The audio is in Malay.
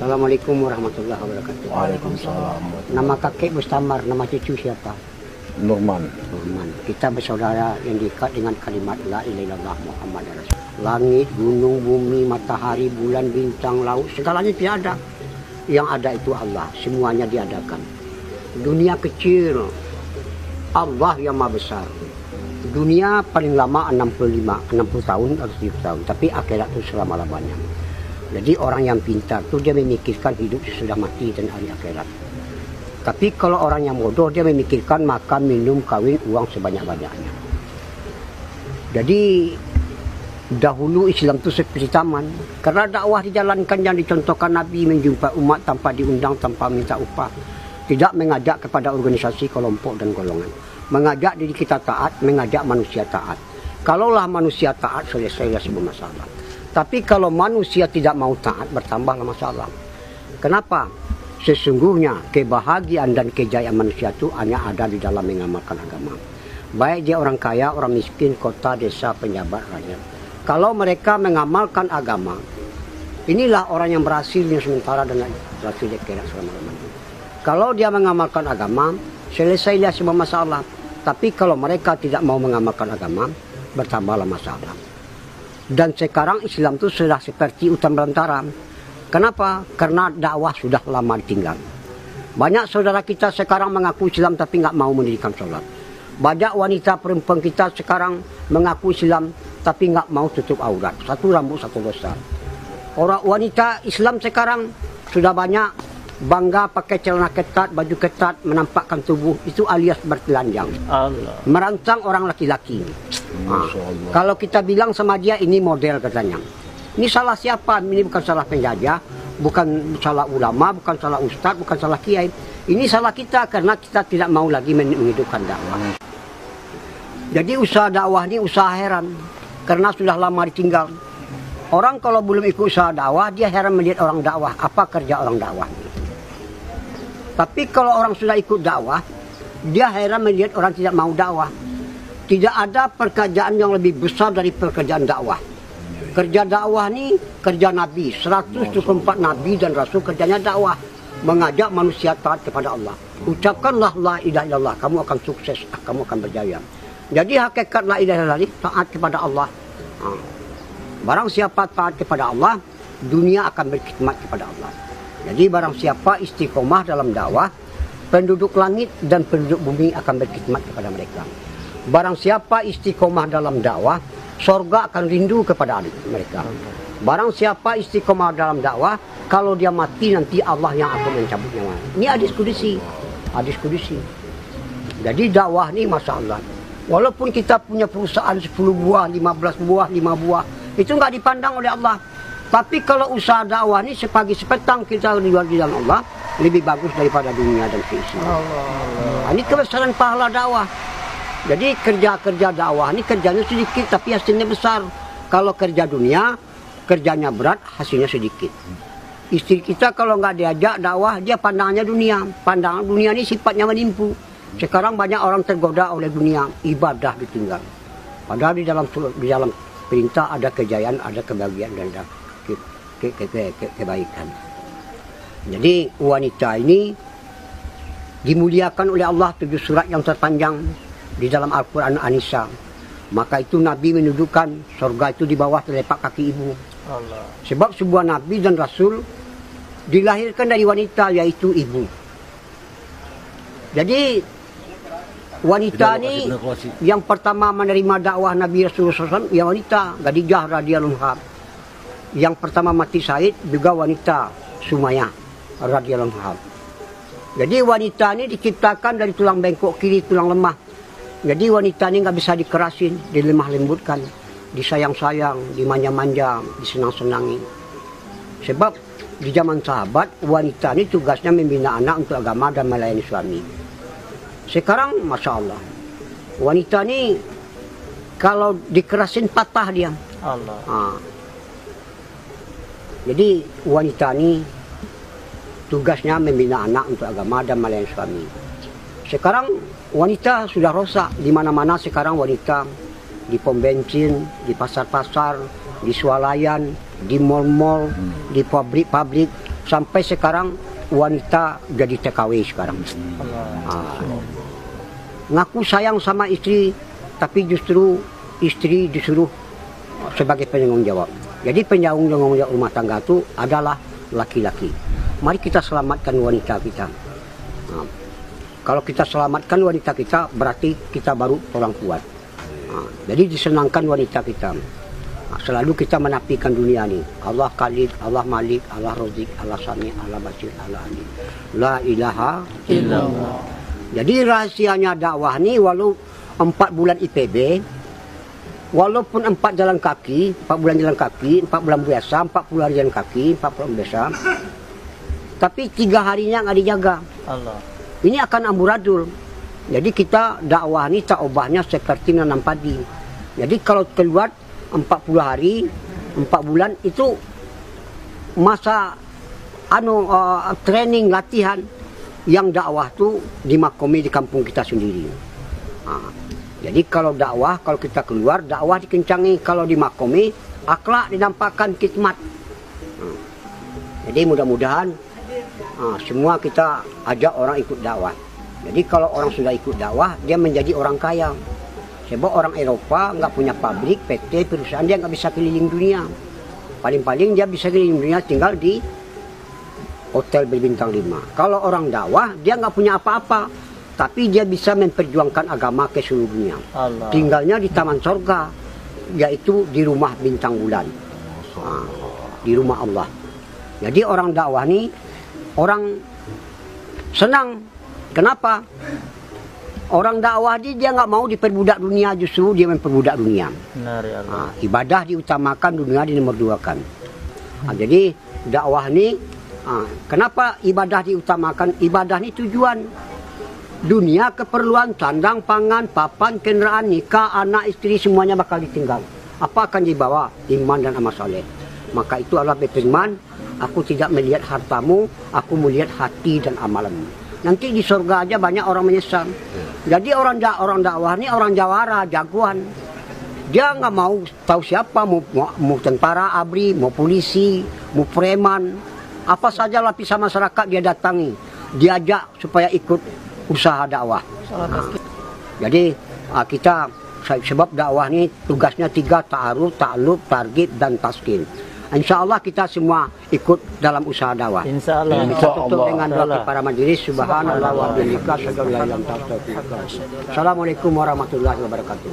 Assalamualaikum warahmatullahi wabarakatuh. Waalaikumsalam. Nama kakek Mustamar, nama cucu siapa? Nurman. Nurman. Kita bersaudara yang diikat dengan kalimat La ilaha illallah Muhammad Rasul. Langit, gunung, bumi, matahari, bulan, bintang, laut, segalanya tidak ada. Yang ada itu Allah, semuanya diadakan. Dunia kecil, Allah yang maha besar. Dunia paling lama 60 tahun atau 70 tahun, tapi akhirat itu selama-lamanya. Jadi orang yang pintar itu dia memikirkan hidup sesudah mati dan hari akhirat. Tapi kalau orang yang bodoh dia memikirkan makan, minum, kawin, uang sebanyak-banyaknya. Jadi dahulu Islam itu seperti taman. Karena dakwah dijalankan yang dicontohkan Nabi, menjumpai umat tanpa diundang, tanpa minta upah. Tidak mengajak kepada organisasi, kelompok dan golongan. Mengajak diri kita taat, mengajak manusia taat. Kalaulah manusia taat, selesailah semua masalah. Tapi kalau manusia tidak mau taat, bertambahlah masalah. Kenapa? Sesungguhnya kebahagiaan dan kejayaan manusia itu hanya ada di dalam mengamalkan agama. Baik dia orang kaya, orang miskin, kota, desa, penjabat, rakyat. Kalau mereka mengamalkan agama, inilah orang yang berhasil yang sementara dan berhasil di akhirat selama-lamanya. Kalau dia mengamalkan agama, selesailah semua masalah. Tapi kalau mereka tidak mau mengamalkan agama, bertambahlah masalah. Dan sekarang Islam itu sudah seperti hutan belantara. Kenapa? Karena dakwah sudah lama ditinggal. Banyak saudara kita sekarang mengaku Islam tapi nggak mau mendirikan sholat. Banyak wanita perempuan kita sekarang mengaku Islam tapi nggak mau tutup aurat. Satu rambut, satu dosa. Orang wanita Islam sekarang sudah banyak bangga pakai celana ketat, baju ketat, menampakkan tubuh. Itu alias bertelanjang. Allah. Merancang orang laki-laki. Kalau kita bilang sama dia ini model katanya. Ini salah siapa? Ini bukan salah penjajah, bukan salah ulama, bukan salah ustadz, bukan salah kiai. Ini salah kita karena kita tidak mau lagi menghidupkan dakwah. Jadi usaha dakwah ini usaha heran karena sudah lama ditinggal. Orang kalau belum ikut usaha dakwah dia heran melihat orang dakwah. Apa kerja orang dakwah? Tapi kalau orang sudah ikut dakwah, dia heran melihat orang tidak mau dakwah. Tidak ada pekerjaan yang lebih besar dari pekerjaan dakwah. Kerja dakwah ini kerja Nabi. 124 Nabi dan Rasul kerjanya dakwah. Mengajak manusia taat kepada Allah. Ucapkanlah la ilaha illallah. Kamu akan sukses. Kamu akan berjaya. Jadi hakikat la ilaha illallah taat kepada Allah. Barang siapa taat kepada Allah, dunia akan berkhidmat kepada Allah. Jadi barang siapa istiqomah dalam dakwah, penduduk langit dan penduduk bumi akan berkhidmat kepada mereka. Barang siapa istiqomah dalam dakwah, sorga akan rindu kepada mereka. Barang siapa istiqomah dalam dakwah, kalau dia mati nanti Allah yang akan mencabut nyawa. Ini hadis kudusi. Hadis kudusi. Jadi dakwah ini Masya Allah. Walaupun kita punya perusahaan 10 buah, 15 buah, 5 buah, itu nggak dipandang oleh Allah. Tapi kalau usaha dakwah ini sepagi sepetang kita jual di dalam Allah, lebih bagus daripada dunia dan keisinya. Ini kebesaran pahala dakwah. Jadi kerja-kerja dakwah ini kerjanya sedikit tapi hasilnya besar. Kalau kerja dunia, kerjanya berat, hasilnya sedikit. Istri kita kalau nggak diajak dakwah, dia pandangannya dunia. Pandangan dunia ini sifatnya menipu. Sekarang banyak orang tergoda oleh dunia, ibadah ditinggal. Padahal di dalam perintah ada kejayaan, ada kebahagiaan dan ada kebaikan. Jadi wanita ini dimuliakan oleh Allah 7 surat yang terpanjang di dalam Al-Quran An-Nisa. Maka itu Nabi menunjukkan surga itu di bawah telapak kaki ibu. Allah. Sebab sebuah Nabi dan Rasul dilahirkan dari wanita, yaitu ibu. Jadi wanita ini yang pertama menerima dakwah Nabi Rasulullah SAW, ya wanita Khadijah radhiyallahu anha. Yang pertama mati syahid juga wanita Sumayyah radhiyallahu anha. Jadi wanita ini diciptakan dari tulang bengkok kiri, tulang lemah. Jadi wanita ini nggak bisa dikerasin, dilemah lembutkan, disayang-sayang, dimanja-manja, disenang-senangi. Sebab di zaman sahabat, wanita ini tugasnya membina anak untuk agama dan melayani suami. Sekarang, Masya Allah, wanita ini kalau dikerasin patah dia. Allah. Jadi wanita ini tugasnya membina anak untuk agama dan melayani suami. Sekarang wanita sudah rosak di mana-mana. Sekarang wanita di pom bensin, di pasar-pasar, di swalayan, di mal-mal, di pabrik-pabrik, Sampai sekarang wanita jadi TKW sekarang. Ngaku sayang sama istri, tapi justru istri disuruh sebagai penanggung jawab. Jadi penanggung jawab rumah tangga itu adalah laki-laki. Mari kita selamatkan wanita kita. Kalau kita selamatkan wanita kita, berarti kita baru orang kuat. Jadi disenangkan wanita kita. Selalu kita menafikan dunia ini. Allah Khalid, Allah Malik, Allah Razik, Allah Sami, Allah Basir, Allah Ali. La ilaha illallah. Jadi rahasianya dakwah ini, walau 4 bulan IPB, walaupun 4 jalan kaki, 4 bulan jalan kaki, 4 bulan biasa, 40 hari jalan kaki, 40 bulan biasa, tapi 3 harinya nggak dijaga. Allah. Ini akan amburadul. Jadi kita dakwah ini tak ubahnya seperti nanam padi. Jadi kalau keluar 40 hari, 4 bulan itu masa training latihan yang dakwah tu dimakomi di kampung kita sendiri. Jadi kalau dakwah, kalau kita keluar, dakwah dikencangi. Kalau dimakomi, akhlak dinampakkan, khidmat. Jadi mudah-mudahan semua kita ajak orang ikut dakwah. Jadi kalau orang sudah ikut dakwah, dia menjadi orang kaya. Sebab orang Eropa nggak punya pabrik, PT, perusahaan, dia nggak bisa keliling dunia. Paling-paling dia bisa keliling dunia tinggal di hotel berbintang 5. Kalau orang dakwah, dia nggak punya apa-apa, tapi dia bisa memperjuangkan agama ke seluruh dunia. Allah. Tinggalnya di taman sorga, yaitu di rumah bintang bulan, di rumah Allah. Jadi orang dakwah ini orang senang. Kenapa? Orang dakwah dia nggak mau diperbudak dunia, justru dia memperbudak dunia. Benar, ya Allah. Ibadah diutamakan, dunia di nomor 2-kan. Jadi dakwah ini, kenapa ibadah diutamakan? Ibadah ini tujuan. Dunia keperluan, sandang, pangan, papan, kendaraan, nikah, anak, istri, semuanya bakal ditinggal. Apa akan dibawa? Iman dan amal saleh. Maka itu Allah berfirman, aku tidak melihat hartamu, aku melihat hati dan amalanmu. Nanti di surga aja banyak orang menyesal. Jadi orang dakwah ini orang jawara, jagoan. Dia nggak mau tahu siapa, mau tentara, ABRI, mau polisi, mau preman, apa saja lapisan masyarakat dia datangi, diajak supaya ikut usaha dakwah. Jadi kita, sebab dakwah ini tugasnya 3, ta'aruf, ta'aluf, targhib, dan taskin. Insya Allah kita semua ikut dalam usaha dakwah. Insya Allah. Kita tutup dengan doa para majelis. Subhanallah wa bihamdihi. Assalamualaikum warahmatullahi wabarakatuh.